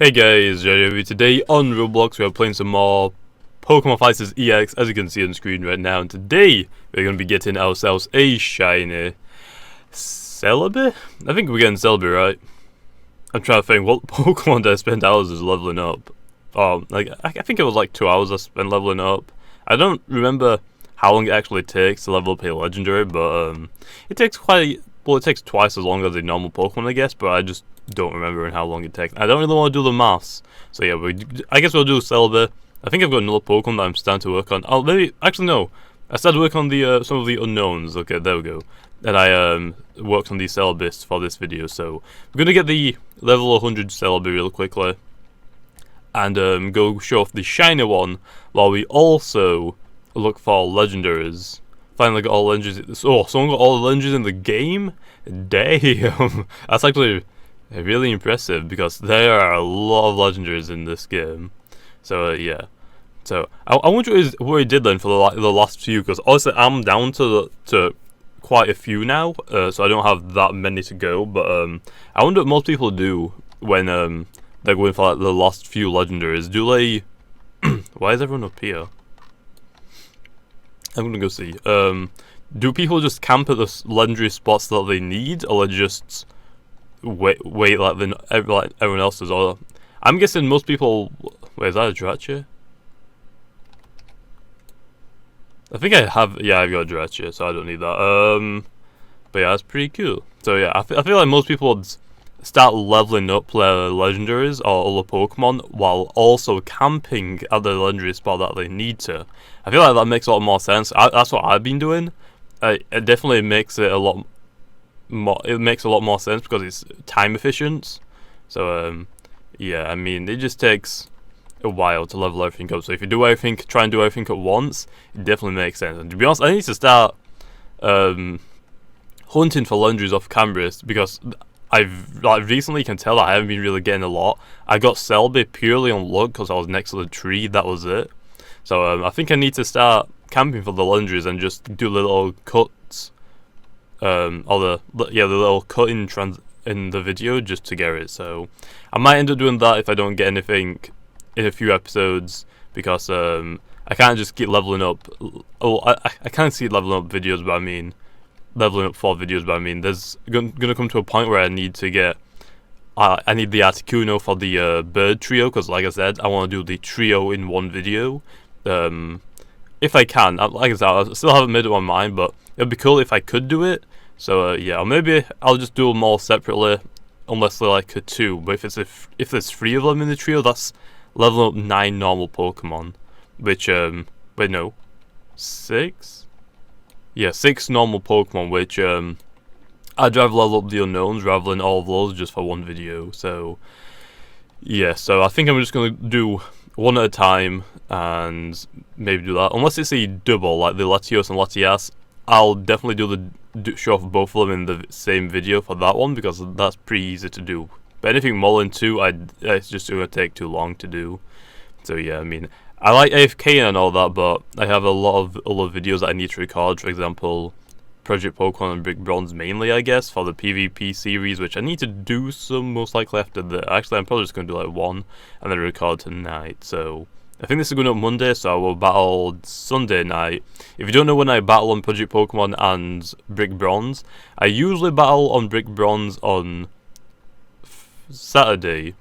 Hey guys, JamiyJamie. Today on Roblox we are playing some more Pokemon Fighters EX, as you can see on screen right now. And today we're going to be getting ourselves a shiny Celebi? I think we're getting Celebi, right? I'm trying to think, what Pokemon did I spend hours just leveling up? I think it was like 2 hours I spent leveling up. I don't remember how long it actually takes to level up a legendary, but it takes it takes twice as long as a normal Pokemon, I guess, but I just don't remember how long it takes. I don't really want to do the maths, so yeah, I guess we'll do Celebi. I think I've got another Pokemon that I'm starting to work on. Oh, maybe, actually no, I started working on the some of the unknowns. Okay, there we go. And I worked on the Celebis for this video, so we're gonna get the level 100 Celebi real quickly, and go show off the shiny one, while we also look for legendaries. Finally got all the legendaries. Oh, someone got all the legendaries in the game? Damn! That's actually really impressive, because there are a lot of legendaries in this game. So yeah. So I wonder what he did then for the last few, because honestly I'm down to quite a few now, so I don't have that many to go. But I wonder what most people do when they're going for like the last few legendaries. Do they? Why is everyone up here? I'm gonna go see. Do people just camp at the legendary spots that they need, or they just wait like everyone else does? Or I'm guessing most people. Wait, is that a Drachia? I think I have. Yeah, I've got a Drachia, so I don't need that. But yeah, that's pretty cool. So yeah, I feel like most people would start leveling up their legendaries or other Pokemon while also camping at the legendary spot that they need to. I feel like that makes a lot more sense. That's what I've been doing. It definitely makes it a lot more. It makes a lot more sense because it's time efficient. So yeah, I mean, it just takes a while to level everything up. So if you do everything, try and do everything at once, it definitely makes sense. And to be honest, I need to start hunting for legendaries off cameras, because I've recently can tell that I haven't been really getting a lot. I got Celebi purely on luck because I was next to the tree. That was it. So I think I need to start camping for the legendaries and just do the little cuts, or the little cut in the video just to get it. So I might end up doing that if I don't get anything in a few episodes, because I can't just keep leveling up. Oh, I can't see leveling up videos, but I mean leveling up 4 videos, but I mean there's gonna come to a point where I need to get I need the Articuno for the bird trio, because like I said, I want to do the trio in one video. If I can, like I said, I still haven't made up my mind, but it'd be cool if I could do it. So yeah, or maybe I'll just do them all separately, unless they're like a 2. But if there's 3 of them in the trio, that's leveling up 9 normal Pokemon, which wait, no, 6. Yeah, 6 normal Pokemon, which I'd rather level up the unknowns rather than all of those just for one video. So yeah, so I think I'm just gonna do one at a time and maybe do that. Unless it's a double, like the Latios and Latias, I'll definitely do show off both of them in the same video for that one, because that's pretty easy to do. But anything more than 2, it's just gonna take too long to do. So yeah, I mean, I like AFK and all that, but I have a lot of other videos that I need to record. For example, Project Pokemon and Brick Bronze mainly, I guess, for the PvP series, which I need to do some most likely after the. Actually, I'm probably just going to do like 1 and then record tonight. So I think this is going up Monday, so I will battle Sunday night. If you don't know when I battle on Project Pokemon and Brick Bronze, I usually battle on Brick Bronze on Saturday,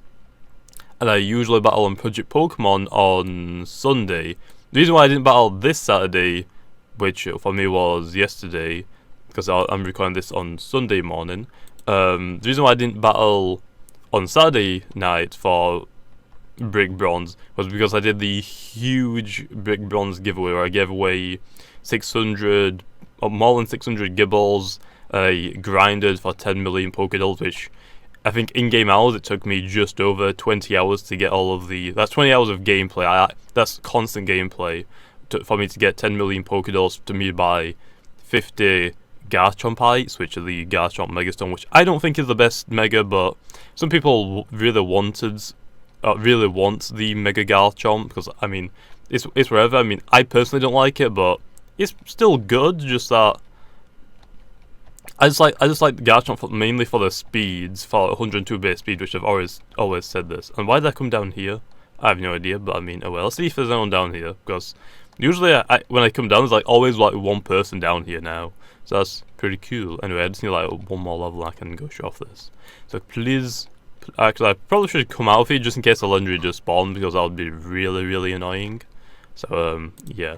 and I usually battle on Project Pokemon on Sunday. The reason why I didn't battle this Saturday, which for me was yesterday, because I'm recording this on Sunday morning. The reason why I didn't battle on Saturday night for Brick Bronze was because I did the huge Brick Bronze giveaway, where I gave away 600, or more than 600 Gibbles, grinded for 10 million Pokédolls, which I think in-game hours it took me just over 20 hours to get all of the. That's 20 hours of gameplay. That's constant gameplay for me to get 10 million Pokédolls to me by 50 Garchomp heights, which are the Garchomp Megastone, which I don't think is the best Mega, but some people really want the Mega Garchomp, because I mean it's wherever. I mean, I personally don't like it, but it's still good. Just that I just like the Garchomp mainly for the speeds, for 102 base speed, which I've always said this. And why did I come down here? I have no idea, but I mean, oh well. Let's see if there's anyone down here, because usually when I come down, there's like always like one person down here now. So that's pretty cool. Anyway, I just need like one more level and I can go show off this. So please, actually I probably should come out of here just in case the legendary just spawned, because that would be really, really annoying. So yeah,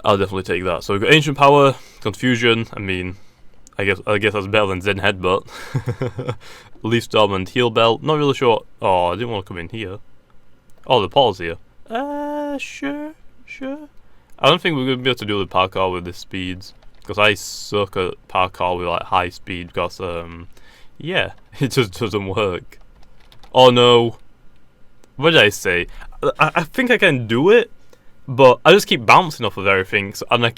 I'll definitely take that. So we've got Ancient Power, Confusion, I mean, I guess that's better than Zen Headbutt. Leaf Storm and Heal Belt, not really sure. Oh, I didn't want to come in here. Oh, the Paul's here. Sure. I don't think we're going to be able to do the parkour with the speeds, because I suck at parkour with like high speed, because yeah, it just doesn't work. Oh no. What did I say? I think I can do it, but I just keep bouncing off of everything, and I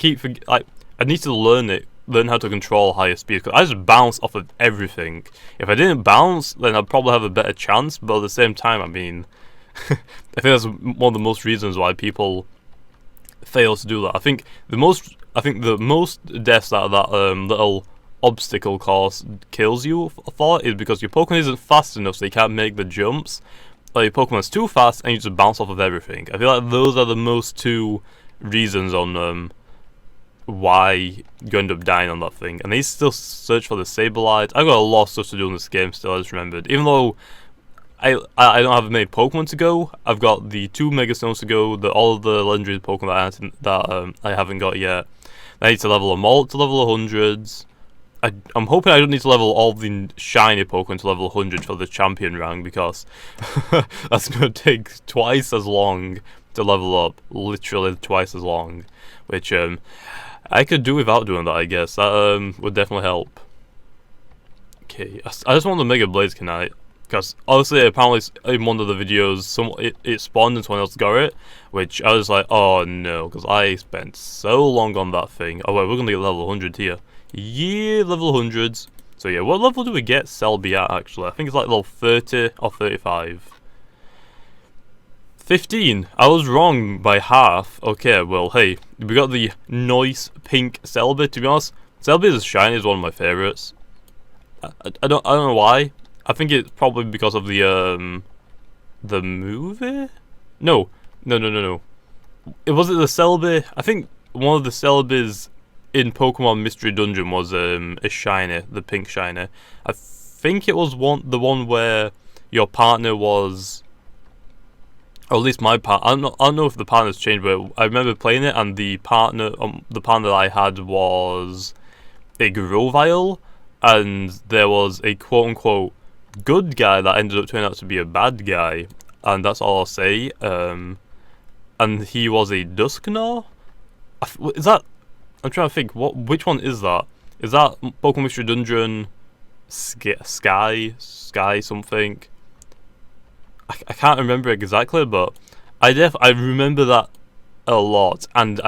need to learn how to control higher speed, because I just bounce off of everything. If I didn't bounce, then I'd probably have a better chance, but at the same time, I mean, I think that's one of the most reasons why people fail to do that. I think the most deaths that little obstacle course kills you for is because your Pokemon isn't fast enough, so you can't make the jumps. Or your Pokemon's too fast and you just bounce off of everything. I feel like those are the most two reasons on why you end up dying on that thing. And I need to still search for the Sableye. I've got a lot of stuff to do in this game still, I just remembered. Even though I don't have many Pokemon to go, I've got the 2 Mega Stones to go, all of the legendary Pokemon that I haven't got yet. I need to level them all to level 100s. I'm hoping I don't need to level all the shiny Pokemon to level 100 for the champion rank, because that's going to take twice as long to level up, literally twice as long, which I could do without doing that, I guess. That would definitely help. Okay, I just want the Mega Blaze Knight, because obviously apparently in one of the videos it spawned and someone else got it, which I was like, oh no, because I spent so long on that thing. Oh wait, we're going to get level 100 here. Yeah, level 100s. So yeah, what level do we get Celebi at actually? I think it's like level 30 or 35. 15. I was wrong by half. Okay, well, hey, we got the nice pink Celebi. To be honest, Celebi is shiny, is one of my favorites. I don't know why. I think it's probably because of the movie. No. It wasn't the Celebi. I think one of the Celebis in Pokemon Mystery Dungeon was a shiny, the pink shiny. I think it was the one where your partner was, or at least my partner. I don't know if the partner's changed, but I remember playing it, and the partner that I had was a Grovyle, and there was a quote unquote good guy that ended up turning out to be a bad guy, and that's all I'll say. And he was a Dusknoir. Is that? I'm trying to think. Which one is that? Is that Pokemon Mystery Dungeon? Sky something. I can't remember exactly, but I remember that a lot, and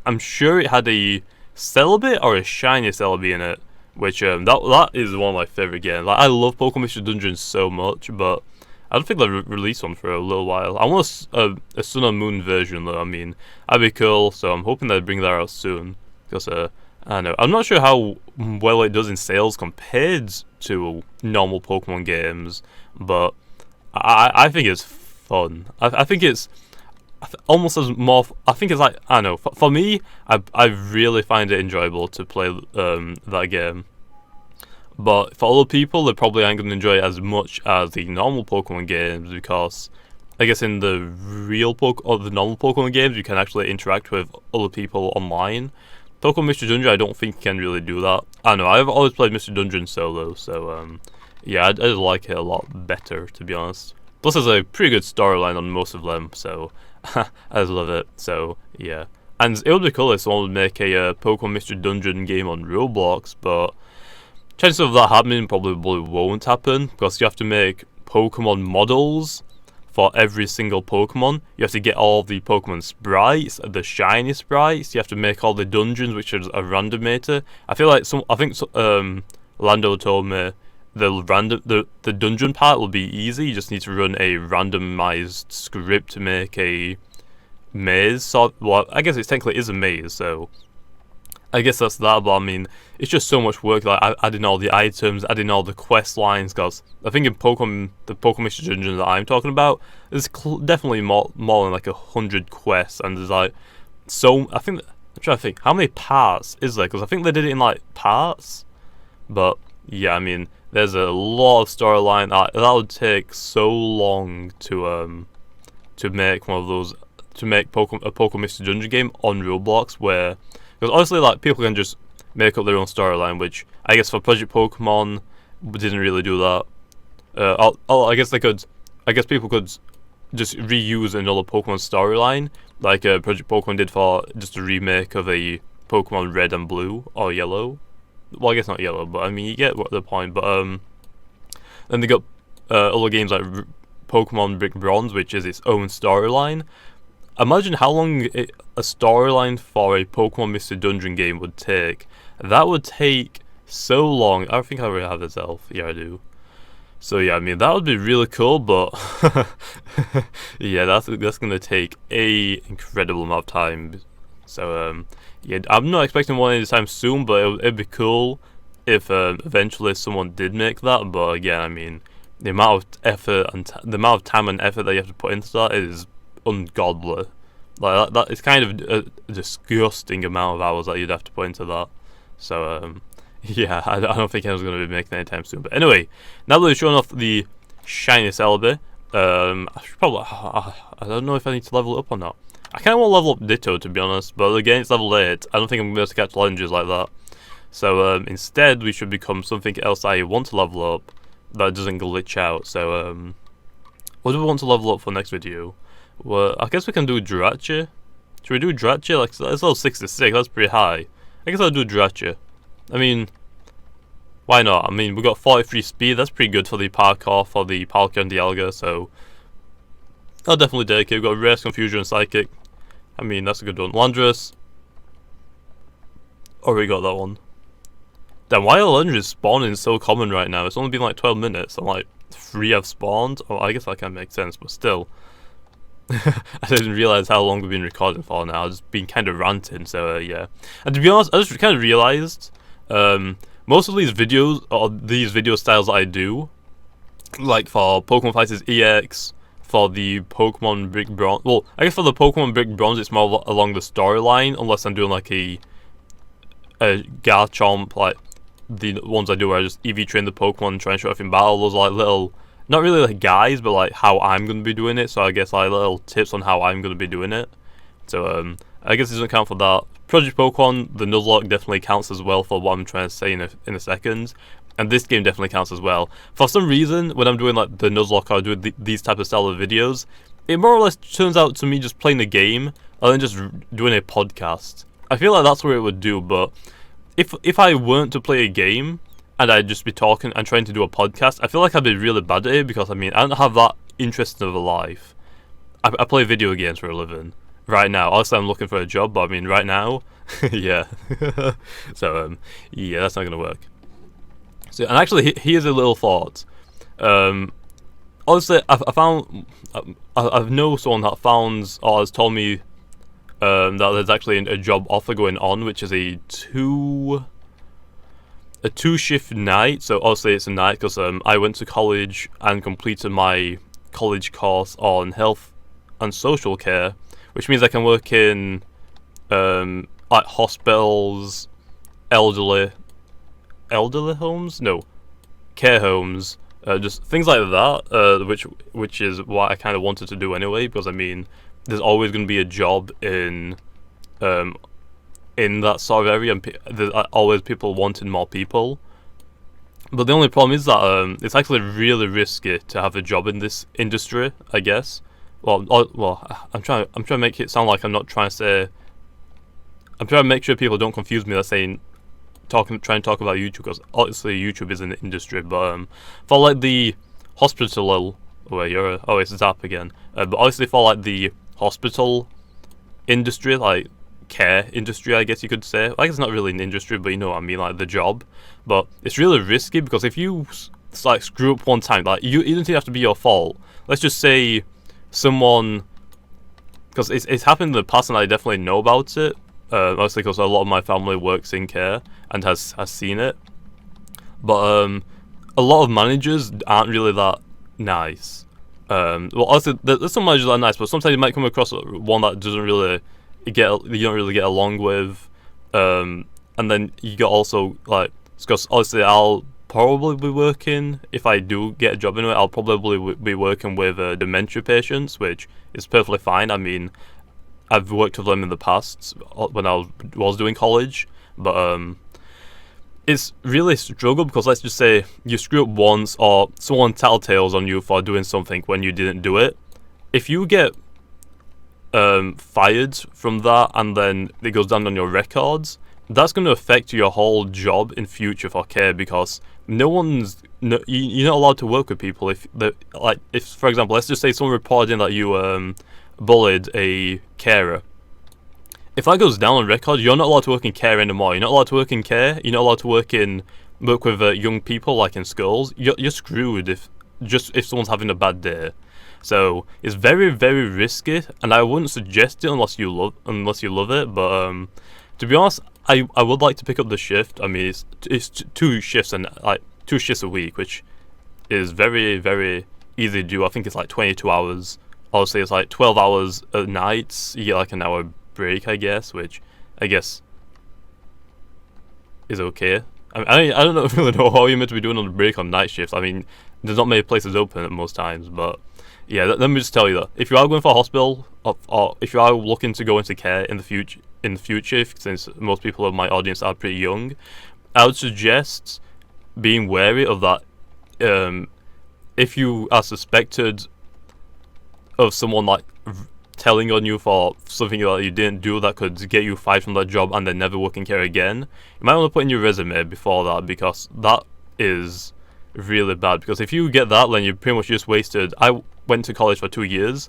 I'm sure it had a Celebi or a shiny Celebi in it, which that is one of my favorite games. Like, I love Pokemon Mystery Dungeon so much, but I don't think they'll release one for a little while. I want a Sun and Moon version though. I mean, that'd be cool. So I'm hoping they'll bring that out soon, because I don't know. I'm not sure how well it does in sales compared to normal Pokemon games, but I think it's fun. I think it's almost as more. I think it's like, I don't know. For me, I really find it enjoyable to play that game. But for other people, they probably aren't going to enjoy it as much as the normal Pokemon games, because I guess in the the normal Pokemon games, you can actually interact with other people online. Pokemon Mystery Dungeon, I don't think you can really do that. I don't know. I've always played Mystery Dungeon solo, so yeah, I just like it a lot better, to be honest. Plus, there's a pretty good storyline on most of them, so I just love it. So yeah, and it would be cool if someone would make a Pokemon Mystery Dungeon game on Roblox, but chances of that happening probably won't happen, because you have to make Pokemon models for every single Pokemon. You have to get all the Pokemon sprites, the shiny sprites. You have to make all the dungeons, which is a randomator. I feel like Lando told me the dungeon part will be easy. You just need to run a randomized script to make a maze. So, well, I guess it technically is a maze. So I guess that's that, but I mean, it's just so much work, like adding all the items, adding all the quest lines, because I think in Pokemon, the Pokemon Mystery Dungeon that I'm talking about, there's definitely more than like 100 quests, and there's like, so, I'm trying to think, how many parts is there, because I think they did it in like parts, but yeah, I mean, there's a lot of storyline, that would take so long to make one of those, to make a Pokemon Mystery Dungeon game on Roblox, where, because honestly, like, people can just make up their own storyline, which I guess for Project Pokemon didn't really do that. I guess they could. I guess people could just reuse another Pokemon storyline, like Project Pokemon did for just a remake of a Pokemon Red and Blue or Yellow. Well, I guess not Yellow, but I mean you get the point. But then they got other games like Pokemon Brick Bronze, which is its own storyline. Imagine how long a storyline for a Pokemon Mystery Dungeon game would take. That would take so long. I think I already have this elf. Yeah, I do. So yeah, I mean that would be really cool, but yeah, that's gonna take a incredible amount of time. So yeah, I'm not expecting one anytime soon, but it'd be cool if eventually someone did make that. But again, I mean the amount of effort and the amount of time and effort that you have to put into that is ungodly. Like that it's kind of a disgusting amount of hours that you'd have to put into that. So yeah, I don't think anyone's going to be making it anytime soon. But anyway, now that we've shown off the shiny Celebi, I should probably, I don't know if I need to level it up or not. I kind of want to level up Ditto, to be honest, but again, it's level 8. I don't think I'm going to be able to catch challenges like that. So instead, we should become something else I want to level up that doesn't glitch out. So what do we want to level up for next video? Well, I guess we can do Jirachi. Should we do Jirachi? Like, that's level 66, that's pretty high. I guess I'll do Jirachi. I mean, why not? I mean, we got 43 speed, that's pretty good for the parkour, for the Palkia and Dialga, so I'll definitely take it. We've got Race, Confusion, and Psychic. I mean, that's a good one. Landorus. Already got that one. Then why are Landorus spawning so common right now? It's only been like 12 minutes, and like 3 have spawned. Oh, I guess that can make sense, but still. I didn't realise how long we've been recording for now. I've just been kind of ranting, so yeah. And to be honest, I just kind of realised most of these videos, or these video styles that I do, like for Pokemon Fighters EX, for the Pokemon Brick Bronze, well, I guess for the Pokemon Brick Bronze it's more along the storyline, unless I'm doing like a Garchomp, like the ones I do where I just EV train the Pokemon and try and show off in battle. Those are like little, not really like guides, but like how I'm going to be doing it, so I guess like little tips on how I'm going to be doing it. So I guess it doesn't count for that. Project Pokemon, the Nuzlocke definitely counts as well for what I'm trying to say in a second. And this game definitely counts as well. For some reason, when I'm doing like the Nuzlocke or doing these type of style of videos, it more or less turns out to me just playing a game and then just doing a podcast. I feel like that's where it would do, but if I weren't to play a game and I'd just be talking and trying to do a podcast, I feel like I'd be really bad at it, because I mean, I don't have that interesting of a life. I play video games for a living. Right now, obviously I'm looking for a job, but I mean, right now, yeah. So, yeah, that's not going to work. So, and actually, here's a little thought. Honestly, I know someone that found, or has told me, that there's actually a job offer going on, which is a two-shift night. So obviously it's a night, because I went to college and completed my college course on health and social care, which means I can work in like hospitals, elderly homes, no, care homes, just things like that, which is what I kind of wanted to do anyway, because I mean, there's always going to be a job in that sort of area, and there's always people wanting more people. But the only problem is that it's actually really risky to have a job in this industry, I guess. Well, I'm trying to make it sound like I'm not trying to say. I'm trying to make sure people don't confuse me. That's saying trying to talk about YouTube, because obviously YouTube is an industry. But for like the hospital, it's Zap again. But obviously for like the hospital industry, like care industry, I guess you could say. Like, it's not really an industry, but you know what I mean, like the job. But it's really risky, because if you like screw up one time, like you don't have to be your fault. Let's just say someone, because it's happened in the past and I definitely know about it, mostly because a lot of my family works in care and has seen it. But a lot of managers aren't really that nice. Well, also there's some managers that are nice, but sometimes you might come across one that doesn't really you don't really get along with. And then you got also like, because obviously I'll probably be working, if I do get a job anyway, I'll probably be working with dementia patients, which is perfectly fine. I mean, I've worked with them in the past when I was doing college, but it's really a struggle because let's just say you screw up once or someone telltales on you for doing something when you didn't do it. If you get fired from that and then it goes down on your records, that's going to affect your whole job in future for care, because you're not allowed to work with people if for example, let's just say someone reported in that you bullied a carer. If that goes down on record, you're not allowed to work in care anymore. You're not allowed to work in care. You're not allowed to work with young people like in schools. You're screwed if someone's having a bad day. So it's very, very risky, and I wouldn't suggest it unless you love it. But to be honest, I would like to pick up the shift. I mean, it's 2 shifts and like 2 shifts a week, which is very, very easy to do. I think it's like 22 hours. Obviously, it's like 12 hours at night. You get like an hour break, I guess, which I guess is okay. I don't really know how you're meant to be doing on the break on night shifts. I mean, there's not many places open at most times, but yeah, let me just tell you that if you are going for a hospital or if you are looking to go into care in the future, since most people of my audience are pretty young, I would suggest being wary of that. If you are suspected of someone like telling on you for something that you didn't do that could get you fired from that job and then never work in care again, you might want to put in your resume before that, because that is really bad. Because if you get that, then you pretty much just wasted. I went to college for 2 years.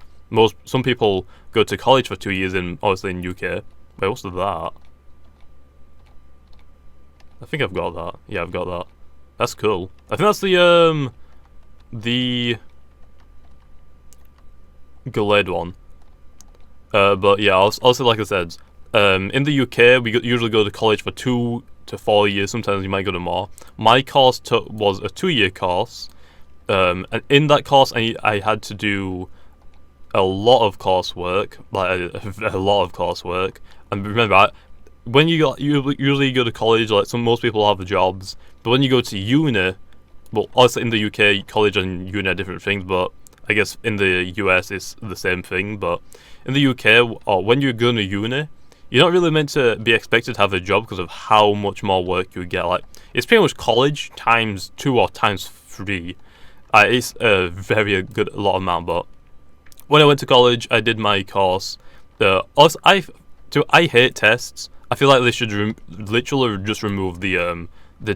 Some people go to college for 2 years obviously in UK. Wait, what's that? I think I've got that. Yeah, I've got that. That's cool. I think that's the Gallade one. But yeah, also like I said, in the UK we usually go to college for 2 to 4 years. Sometimes you might go to more. My course was a 2-year course, and in that course I had to do a lot of coursework, like a lot of coursework. And remember, when you usually go to college, like most people have jobs, but when you go to uni, well, also in the UK, college and uni are different things, but I guess in the US it's the same thing. But in the UK, or when you're going to uni, you're not really meant to be expected to have a job because of how much more work you get. Like, it's pretty much college times 2 or times 3. It's a very good lot amount. But when I went to college, I did my course. Also, I hate tests. I feel like they should literally just remove the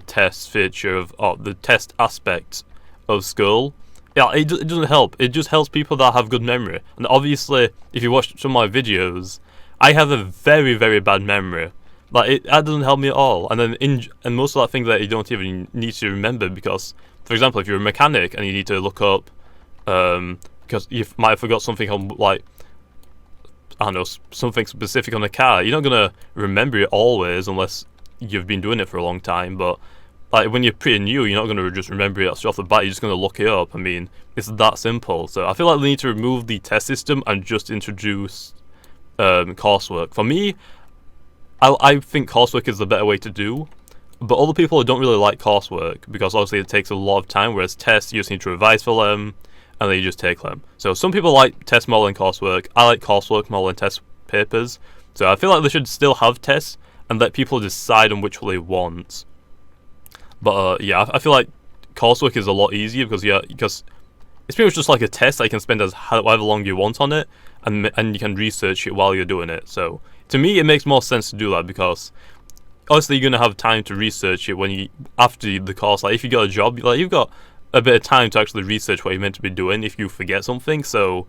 test feature the test aspect of school. Yeah, it doesn't help. It just helps people that have good memory. And obviously, if you watch some of my videos, I have a very, very bad memory. Like, that doesn't help me at all. And then and most of that things that you don't even need to remember, because, for example, if you're a mechanic and you need to look up, because you might have forgot something on, like, I don't know, something specific on a car, you're not gonna remember it always unless you've been doing it for a long time. But like, when you're pretty new, you're not going to just remember it straight off the bat. You're just going to look it up. I mean, it's that simple. So I feel like they need to remove the test system and just introduce coursework. For me, I think coursework is the better way to do. But other people don't really like coursework because obviously it takes a lot of time, whereas tests, you just need to revise for them and then you just take them. So some people like test more than coursework. I like coursework more than test papers. So I feel like they should still have tests and let people decide on which one they want. But yeah, I feel like coursework is a lot easier because it's pretty much just like a test that you can spend however long you want on it, and you can research it while you're doing it. So to me, it makes more sense to do that because obviously you're gonna have time to research it after the course. Like, if you got a job, like, you've got a bit of time to actually research what you're meant to be doing if you forget something. So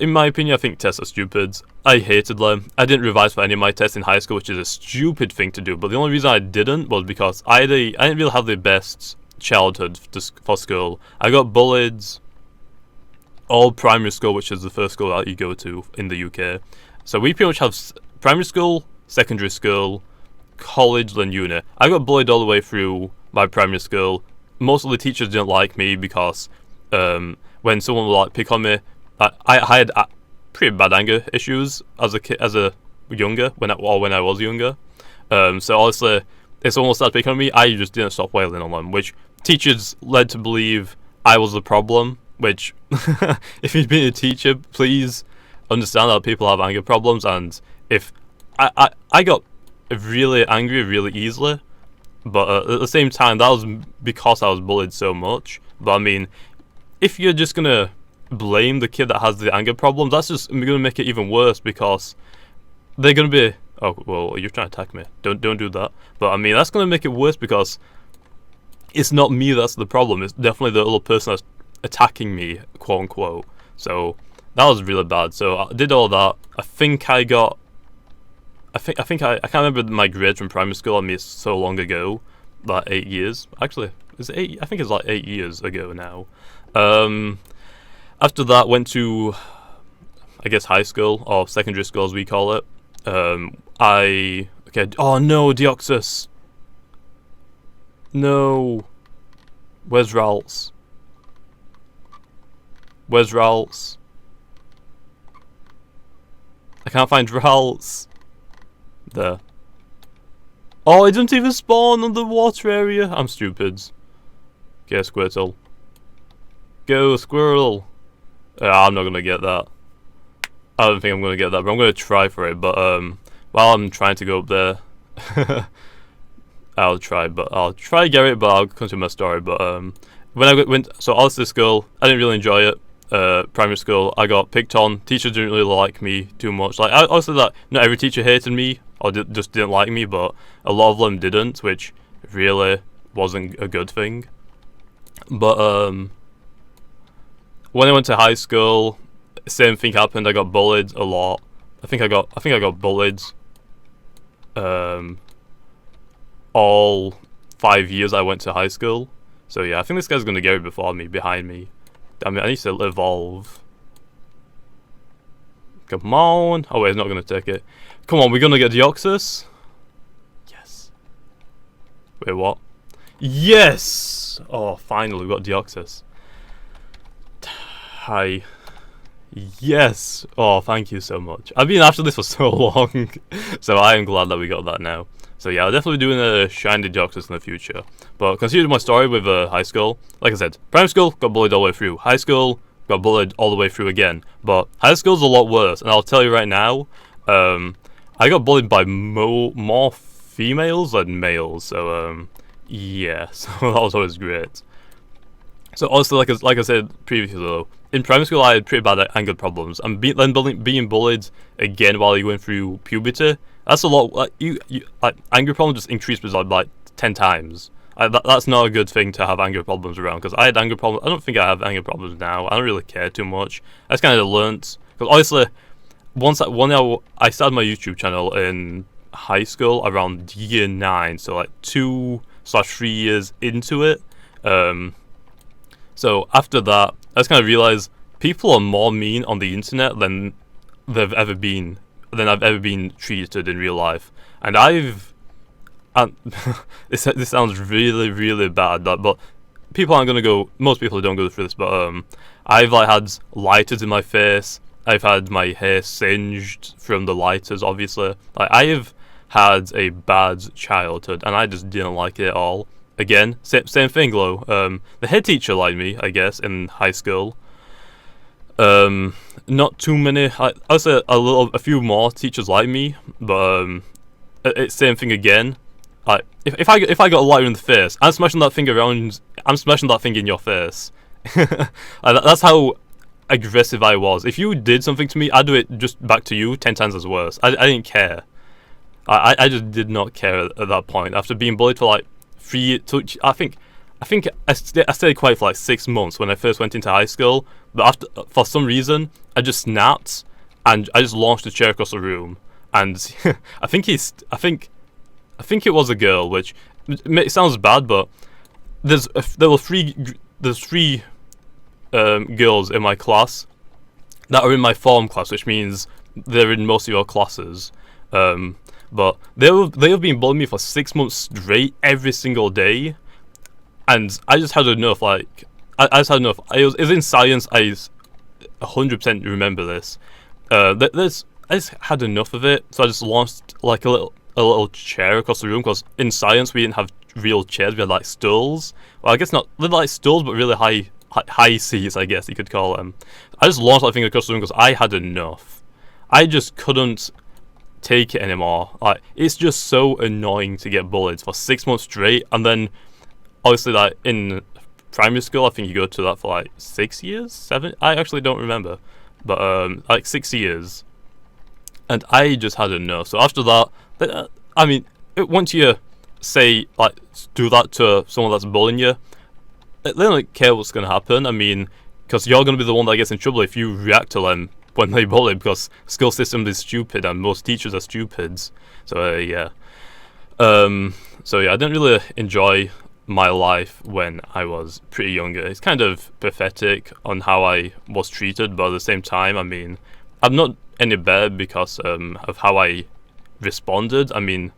in my opinion, I think tests are stupid. I hated them. I didn't revise for any of my tests in high school, which is a stupid thing to do. But the only reason I didn't was because I didn't really have the best childhood for school. I got bullied all primary school, which is the first school that you go to in the UK. So we pretty much have primary school, secondary school, college, then uni. I got bullied all the way through my primary school. Most of the teachers didn't like me because when someone would like pick on me, I had pretty bad anger issues as a kid, when I was younger. So honestly, if someone started picking on me, I just didn't stop wailing on them, which teachers led to believe I was the problem. Which, if you've been a teacher, please understand that people have anger problems, and if I got really angry really easily, but at the same time that was because I was bullied so much. But I mean, if you're just gonna blame the kid that has the anger problem, that's just gonna make it even worse, because they're gonna be, oh well, you're trying to attack me, don't do that. But I mean, that's gonna make it worse because it's not me that's the problem, it's definitely the other person that's attacking me, quote unquote. So that was really bad. So I did all that. I can't remember my grades from primary school. I mean, it's so long ago, like 8 years. Actually, is it 8? I think it's like 8 years ago now. After that, went to, I guess, high school or secondary school as we call it. Oh no, Deoxys. No. Where's Ralphs? Where's Ralphs? I can't find Ralphs. There. Oh, it doesn't even spawn on the water area. I'm stupid. Okay, Squirtle. Go, Squirrel. I'm not gonna get that. I don't think I'm gonna get that, but I'm gonna try for it. But while I'm trying to go up there, I'll try to get it, but I'll continue my story. But when I went, so I was to school, I didn't really enjoy it. Primary school, I got picked on. Teachers didn't really like me too much. Like, I also that not every teacher hated me or just didn't like me, but a lot of them didn't, which really wasn't a good thing. But when I went to high school, same thing happened. I got bullied a lot. I think I got bullied all 5 years I went to high school. So yeah, I think this guy's gonna get it before me, behind me. I mean, I need to evolve. Come on. Oh wait, he's not gonna take it. Come on, we're gonna get Deoxys. Yes. Wait, what? Yes! Oh, finally, we got Deoxys. Hi. Yes! Oh, thank you so much. I've been after this for so long, so I am glad that we got that now. So yeah, I'll definitely be doing a shiny Deoxys in the future. But considering my story with high school, like I said, primary school, got bullied all the way through. High school, got bullied all the way through again. But high school's a lot worse, and I'll tell you right now, I got bullied by more females than males, so yeah, so that was always great. So also, like I said previously though, in primary school I had pretty bad anger problems, and being bullied again while you're going through puberty, that's a lot. Like anger problems just increased by like 10 times. That's not a good thing to have anger problems around, because I had anger problems. I don't think I have anger problems now. I don't really care too much. I just kind of learnt, because honestly, I started my YouTube channel in high school around year 9, so like 2/3 years into it. So after that, I just kind of realized people are more mean on the internet than I've ever been treated in real life. And this sounds really, really bad, but people aren't gonna go. Most people don't go through this, but I've like had lighters in my face. I've had my hair singed from the lighters, obviously. Like, I have had a bad childhood, and I just didn't like it at all. Again, same thing, though. The head teacher liked me, I guess, in high school. Not too many. I'd say a few more teachers like me, but it's same thing again. Like, if I got a lighter in the face, I'm smashing that thing around. I'm smashing that thing in your face. That's how aggressive I was. If you did something to me, I'd do it just back to you 10 times as worse. I didn't care. I just did not care at that point. After being bullied for like 3 years, I think I stayed quiet for like 6 months when I first went into high school. But for some reason, I just snapped and I just launched a chair across the room. And I think it was a girl, which it sounds bad, but there were three girls in my class that are in my form class, which means they're in most of your classes. But they have been bullying me for 6 months straight every single day, and I just had enough. Like I just had enough. It was in science. I 100% remember this. I just had enough of it, so I just launched like a little chair across the room, because in science we didn't have real chairs, we had like stools. Well, I guess not, they're like stools, but really high seats, I guess you could call them. I just launched that thing across the room because I had enough. I just couldn't take it anymore. Like, it's just so annoying to get bullied for 6 months straight, and then obviously like in primary school, I think you go to that for like 6 years, 7. I actually don't remember, but like 6 years, and I just had enough. So after that, I mean, once you say like do that to someone that's bullying you, they don't care what's gonna happen. I mean, because you're gonna be the one that gets in trouble if you react to them when they bully, because school system is stupid and most teachers are stupid. So yeah. So yeah, I didn't really enjoy my life when I was pretty younger. It's kind of pathetic on how I was treated, but at the same time, I mean, I'm not any better because of how I responded. I mean,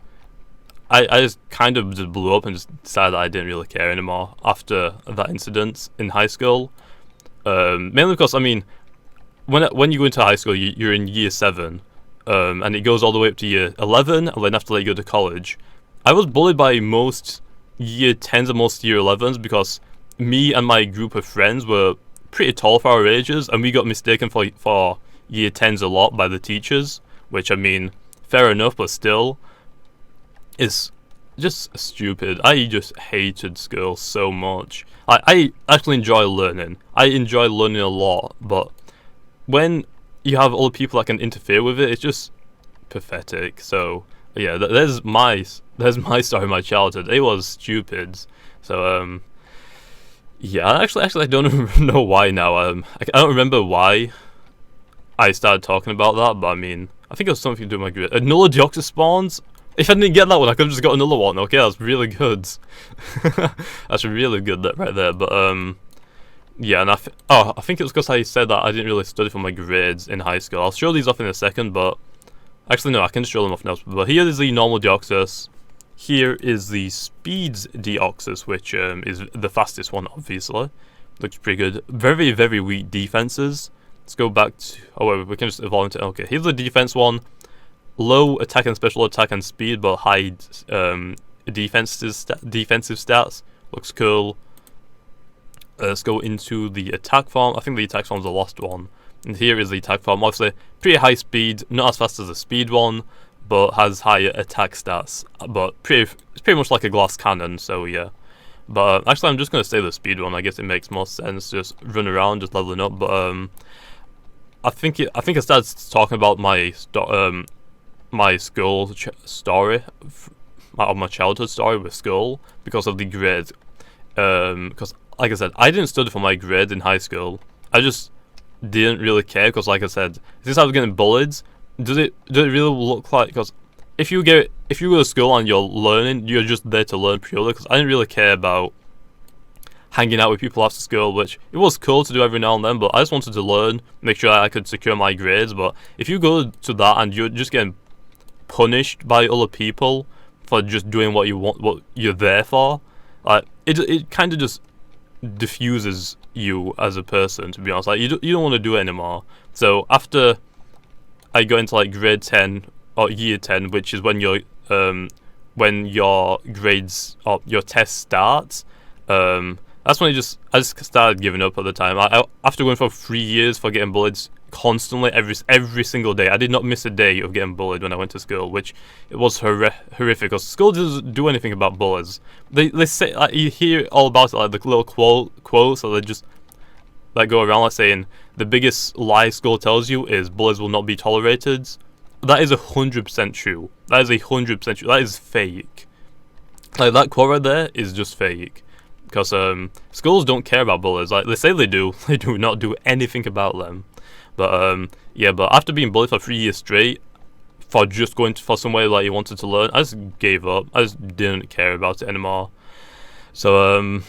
I just kind of just blew up and just decided that I didn't really care anymore after that incident in high school. Mainly because, I mean, when you go into high school, you're in year 7, and it goes all the way up to year 11, and then after that you go to college. I was bullied by most year 10s and most year 11s because me and my group of friends were pretty tall for our ages, and we got mistaken for year 10s a lot by the teachers, which, I mean, fair enough, but still, it's just stupid. I just hated school so much. I actually enjoy learning. I enjoy learning a lot, but when you have other people that can interfere with it, it's just pathetic. So yeah, there's my story of my childhood. It was stupid. So yeah, actually I don't know why now. I don't remember why I started talking about that, but I mean, I think it was something to do with my grade. Another Deoxys spawns. If I didn't get that one, I could have just got another one. Okay, that's really good. That's really good right there. But yeah, and I think it was because I said that I didn't really study for my grades in high school. I'll show these off in a second, but actually no, I can show them off now. But here is the normal Deoxys. Here is the Speeds Deoxys, which is the fastest one, obviously. Looks pretty good. Very, very weak defenses. Let's go back to... Oh, wait, we can just evolve into... Okay, here's the defense one. Low attack and special attack and speed, but high defensive stats. Looks cool. Let's go into the attack form. I think the attack form's the last one. And here is the attack form. Obviously, pretty high speed, not as fast as the speed one, but has higher attack stats. But it's pretty much like a glass cannon, so yeah. But actually, I'm just going to say the speed one. I guess it makes more sense. Just run around, just leveling up. But I think I started talking about my school story, my childhood story with school, because of the grade. Because, like I said, I didn't study for my grade in high school. I just didn't really care, because, like I said, since I was getting bullied, does it really look like? Because if you go to school and you're learning, you're just there to learn purely. Because I didn't really care about hanging out with people after school, which it was cool to do every now and then, but I just wanted to learn, make sure I could secure my grades. But if you go to that and you're just getting punished by other people for just doing what you want, what you're there for, like it kind of just diffuses you as a person, to be honest. Like you don't want to do it anymore. So after I got into like grade 10 or year 10, which is when your grades or your test starts, that's when I just started giving up at the time. After going for 3 years for getting bullied constantly every single day, I did not miss a day of getting bullied when I went to school, which it was horrific, because school doesn't do anything about bullies. They say, like, you hear all about it, like the little quotes, so they just like go around like saying the biggest lie school tells you is bullies will not be tolerated. That is 100% true. That is 100% true. That is fake. Like, that quote right there is just fake. Because schools don't care about bullies. Like, they say they do not do anything about them. But yeah, but after being bullied for 3 years straight, for just going for somewhere like you wanted to learn, I just gave up. I just didn't care about it anymore. So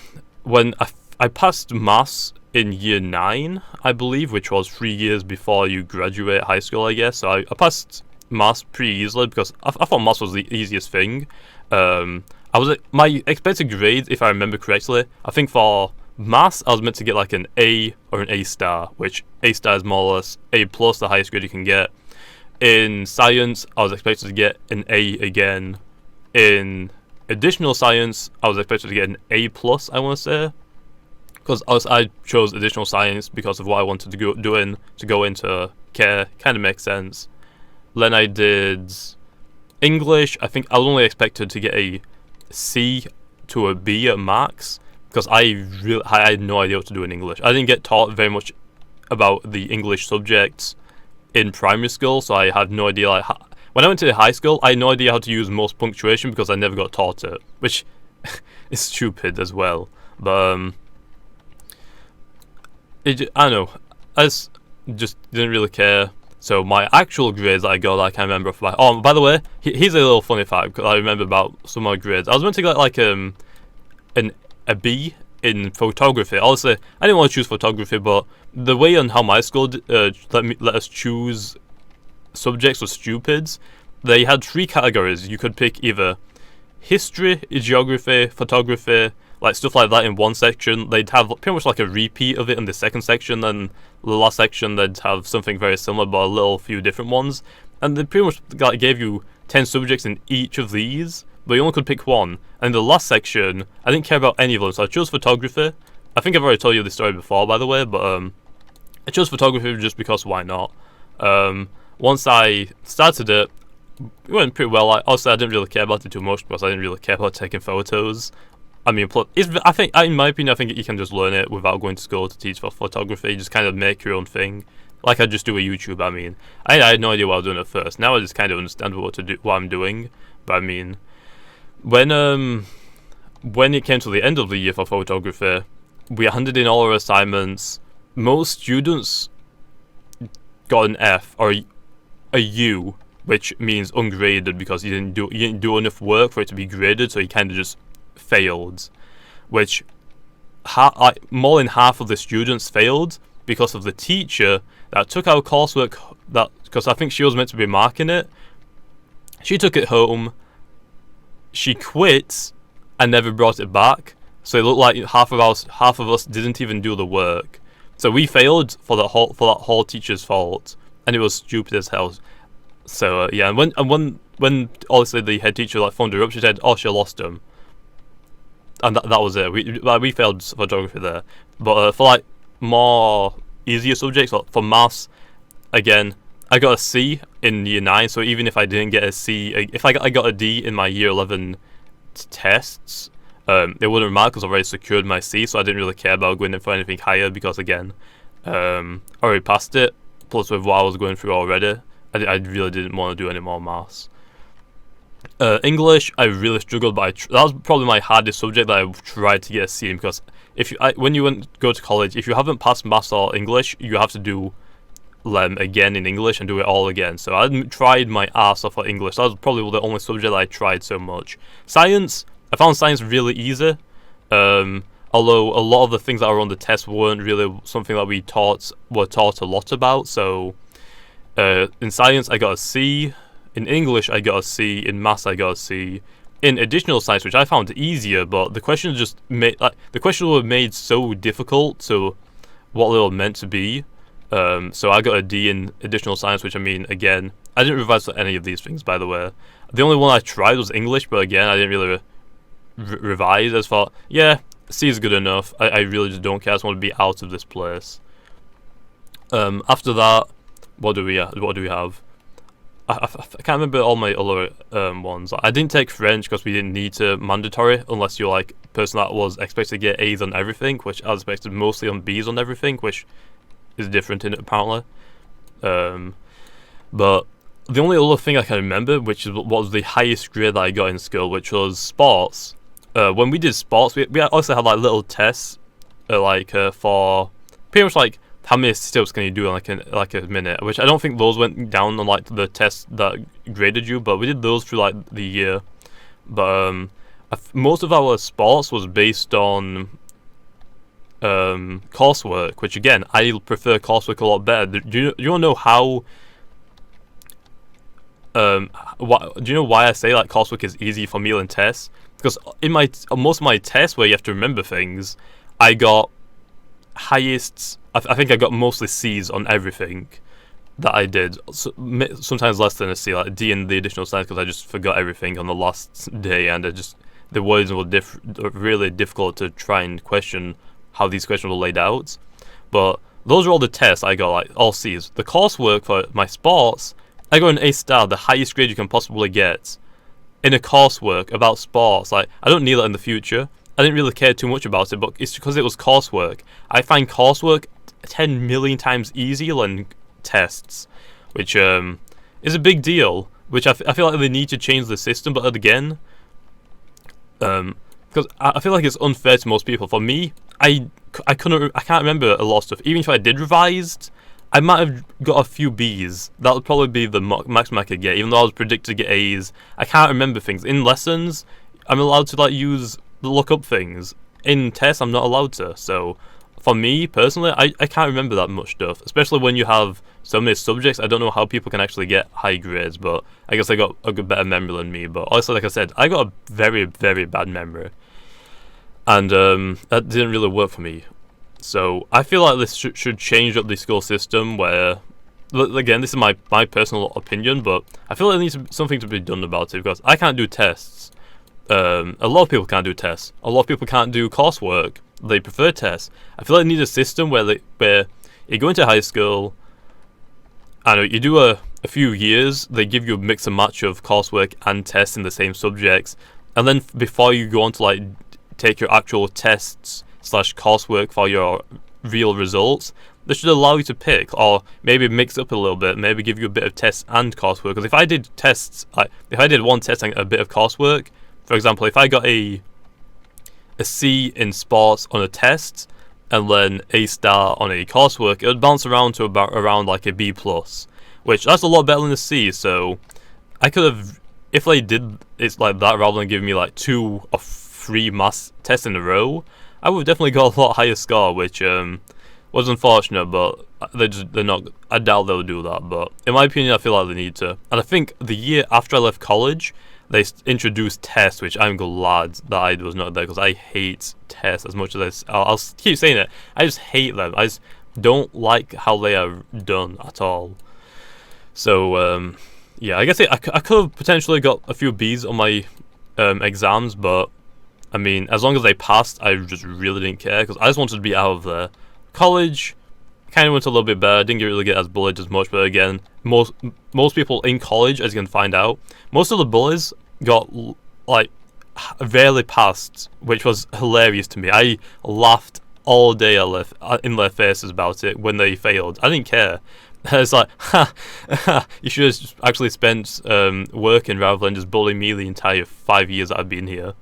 when I passed maths in year 9, I believe, which was 3 years before you graduate high school, I guess. So I passed maths pretty easily because I thought maths was the easiest thing. My expected grades, if I remember correctly, I think for maths I was meant to get like an A or an A star, which A star is more or less A plus, the highest grade you can get. In science, I was expected to get an A again. In additional science, I was expected to get an A plus, I want to say, because I chose additional science because of what I wanted to go into care. Kind of makes sense. Then I did English. I think I was only expected to get a C to a B at max because I had no idea what to do in English. I didn't get taught very much about the English subjects in primary school, so I had no idea. Like, when I went to high school, I had no idea how to use most punctuation because I never got taught it, which is stupid as well. But I don't know. I just didn't really care. So my actual grades that I got, I can't remember. By the way, here's a little funny fact because I remember about some of my grades. I was meant to get like a B in photography. Obviously, I didn't want to choose photography, but the way on how my school let us choose subjects was stupid. They had 3 categories. You could pick either history, geography, photography, like stuff like that in one section. They'd have pretty much like a repeat of it in the second section, and the last section they'd have something very similar but a little few different ones. And they pretty much like gave you 10 subjects in each of these, but you only could pick one. And in the last section, I didn't care about any of them, so I chose photography. I think I've already told you this story before, by the way, but I chose photography just because why not? Once I started it went pretty well. Also, I didn't really care about it too much because I didn't really care about taking photos. I mean, I think, in my opinion, I think you can just learn it without going to school to teach for photography. You just kind of make your own thing, like I just do with YouTube. I mean, I had no idea what I was doing at first. Now I just kind of understand what I'm doing. But I mean, when it came to the end of the year for photography, we handed in all our assignments. Most students got an F or a U, which means ungraded because you didn't do enough work for it to be graded, so you kind of just failed. Which more than half of the students failed because of the teacher that took our coursework. Because I think she was meant to be marking it. She took it home. She quit and never brought it back. So it looked like half of us didn't even do the work. So we failed for that whole teacher's fault, and it was stupid as hell. So yeah, and when obviously the head teacher phoned her up, she said, "Oh, she lost him," and that was it. We failed photography there. But for more easier subjects, for maths, again, I got a C in year 9. So even if I didn't get a C, if I got a D in my year 11 tests, it wouldn't matter because I already secured my C, so I didn't really care about going in for anything higher because, again, I already passed it. Plus, with what I was going through already, I really didn't want to do any more maths. English, I really struggled, but that was probably my hardest subject that I tried to get a C in, because when you go to college, if you haven't passed maths or English, you have to do them again in English and do it all again. So I tried my ass off for English. That was probably the only subject that I tried so much. Science, I found science really easy, although a lot of the things that were on the test weren't really something that were taught a lot about. So in science I got a C, in English I got a C, in maths I got a C. In additional science, which I found easier, but the questions were made so difficult to what they were meant to be. So I got a D in additional science, which, I mean, again, I didn't revise for any of these things, by the way. The only one I tried was English, but again, I didn't really revise. I just thought, yeah, C is good enough. I really just don't care. I just want to be out of this place. After that, what do we have? I can't remember all my other ones. I didn't take French because we didn't need to mandatory, unless you're a person that was expected to get A's on everything, which I was expected mostly on B's on everything, which is different in it apparently. But the only other thing I can remember, which was the highest grade that I got in school, which was sports. When we did sports, we also had little tests, for pretty much how many sit-ups can you do in a minute, which I don't think those went down on the tests that graded you, but we did those through the year. But most of our sports was based on coursework, which again, I prefer coursework a lot better. Do you want to know how do you know why I say like coursework is easy for me than tests? Because in my most of my tests where you have to remember things, I got highest. I think I got mostly C's on everything that I did. So, sometimes less than a C, like a D in the additional science, because I just forgot everything on the last day, and the words were really difficult to try and question how these questions were laid out. But those are all the tests I got, like all C's. The coursework for my sports, I got an A star, the highest grade you can possibly get in a coursework about sports. Like, I don't need that in the future. I didn't really care too much about it, but it's because it was coursework. I find coursework 10 million times easier than tests, which is a big deal. Which I feel like they need to change the system, but again, because I feel like it's unfair to most people. For me, I can't remember a lot of stuff. Even if I did revised, I might have got a few B's. That would probably be the maximum I could get, even though I was predicted to get A's. I can't remember things. In lessons, I'm allowed to like look up things. In tests, I'm not allowed to. So, for me personally, I can't remember that much stuff. Especially when you have so many subjects. I don't know how people can actually get high grades, but I guess I got a good better memory than me. But also, like I said, I got a very, very bad memory, and that didn't really work for me. So I feel like this should change up the school system where, again, this is my personal opinion, but I feel like there needs something to be done about it, because I can't do tests. A lot of people can't do tests. A lot of people can't do coursework. They prefer tests. I feel like they need a system where you go into high school, and you do a few years, they give you a mix and match of coursework and tests in the same subjects, and then before you go on to like take your actual tests / coursework for your real results, they should allow you to pick, or maybe mix up a little bit, maybe give you a bit of tests and coursework. Because if I did tests, if I did one test and a bit of coursework, for example, if I got a C in sports on a test and then A star on a coursework, it would bounce around to around like a B plus, which that's a lot better than a C. So I could have, if they did it like that rather than giving me like 2 or 3 maths tests in a row, I would definitely got a lot higher score, which was unfortunate, but they're not. I doubt they'll do that, but in my opinion, I feel like they need to. And I think the year after I left college, they introduced tests, which I'm glad that I was not there, because I hate tests as much as I'll keep saying it. I just hate them. I just don't like how they are done at all. So yeah, I guess I could have potentially got a few B's on my exams, but I mean, as long as they passed, I just really didn't care, because I just wanted to be out of there. College kind of went a little bit better. I didn't really get as bullied as much, but again, most people in college, as you can find out, most of the bullies got like rarely passed, which was hilarious to me. I laughed all day in their faces about it when they failed. I didn't care. It's like, you should have actually spent working rather than just bullying me the entire 5 years that I've been here.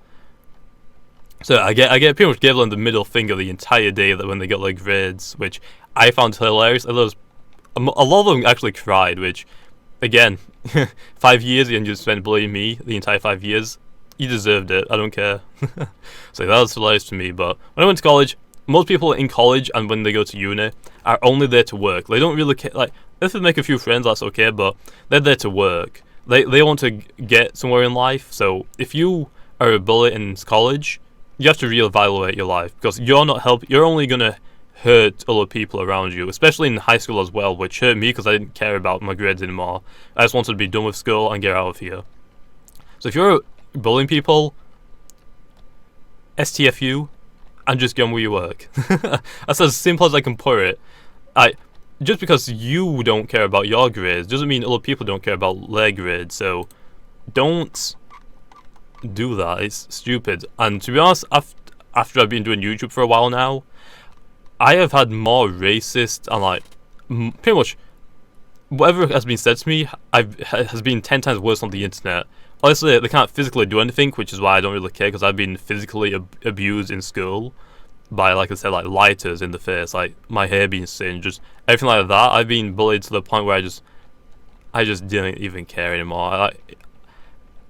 So I get pretty much gave them the middle finger the entire day that when they got their grades, which I found hilarious. And a lot of them actually cried, which, again, 5 years and you spent bullying me the entire 5 years. You deserved it. I don't care. So that was hilarious to me. But when I went to college, most people in college and when they go to uni are only there to work. They don't really care. Like, if they make a few friends, that's okay, but they're there to work. They want to get somewhere in life. So if you are a bully in college, you have to reevaluate your life, because you're only going to hurt other people around you, especially in high school as well, which hurt me because I didn't care about my grades anymore. I just wanted to be done with school and get out of here. So if you're bullying people, STFU, and just get on with your work. That's as simple as I can put it. Just because you don't care about your grades doesn't mean other people don't care about their grades, so don't do that. It's stupid. And to be honest, after I've been doing YouTube for a while now, I have had more racist and like pretty much whatever has been said to me has been 10 times worse on the internet. Honestly, they can't physically do anything, which is why I don't really care, because I've been physically abused in school by, like I said, like lighters in the face, like my hair being singed, just everything like that. I've been bullied to the point where I just didn't even care anymore.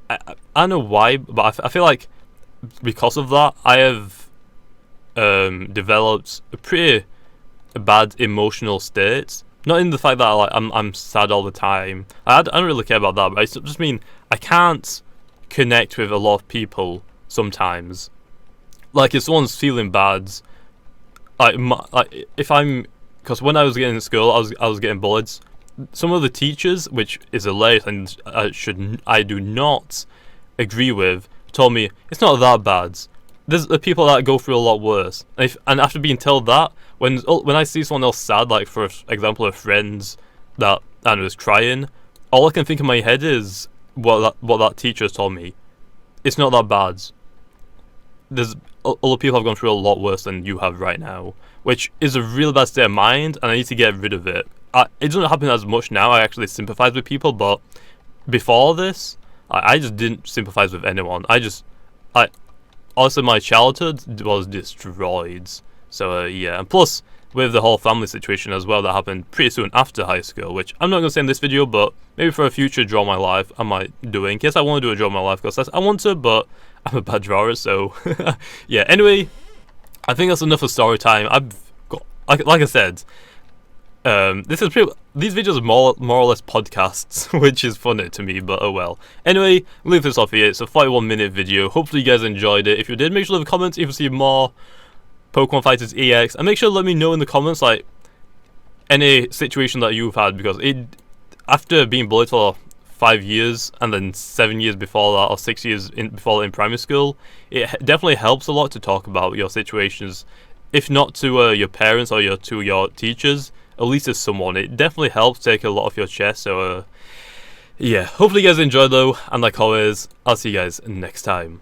I don't know why, but I feel like because of that, I have developed a pretty bad emotional state Not in the fact that I'm sad all the time. I don't really care about that, but I just mean I can't connect with a lot of people sometimes. Like if someone's feeling bad, if I'm, because when I was getting in school, I was getting bullied. Some of the teachers, which is hilarious and I do not agree with, told me it's not that bad. There's the people that go through a lot worse, and after being told that, when I see someone else sad, like for example a friend that and was crying, all I can think in my head is what that teacher has told me. It's not that bad. There's other people have gone through a lot worse than you have right now, which is a real bad state of mind, and I need to get rid of it. It doesn't happen as much now. I actually sympathize with people, but before this, I just didn't sympathize with anyone. Honestly, my childhood was destroyed. So yeah, and plus with the whole family situation as well that happened pretty soon after high school, which I'm not gonna say in this video, but maybe for a future draw my life I might do it in case I want to do a draw my life, because I want to, but I'm a bad drawer. So yeah. Anyway, I think that's enough of story time. I've got like I said. These videos are more or less podcasts, which is funny to me, but oh well. Anyway, I'll leave this off here. It's a 41-minute video. Hopefully you guys enjoyed it. If you did, make sure to leave a comment if you see more Pokemon Fighters EX, and make sure to let me know in the comments like any situation that you've had, because after being bullied for 5 years and then 7 years before that, or 6 years before that in primary school, it definitely helps a lot to talk about your situations, if not to your parents or to your teachers, at least to someone. It definitely helps take a lot off your chest. So yeah, hopefully you guys enjoyed though, and like always, I'll see you guys next time.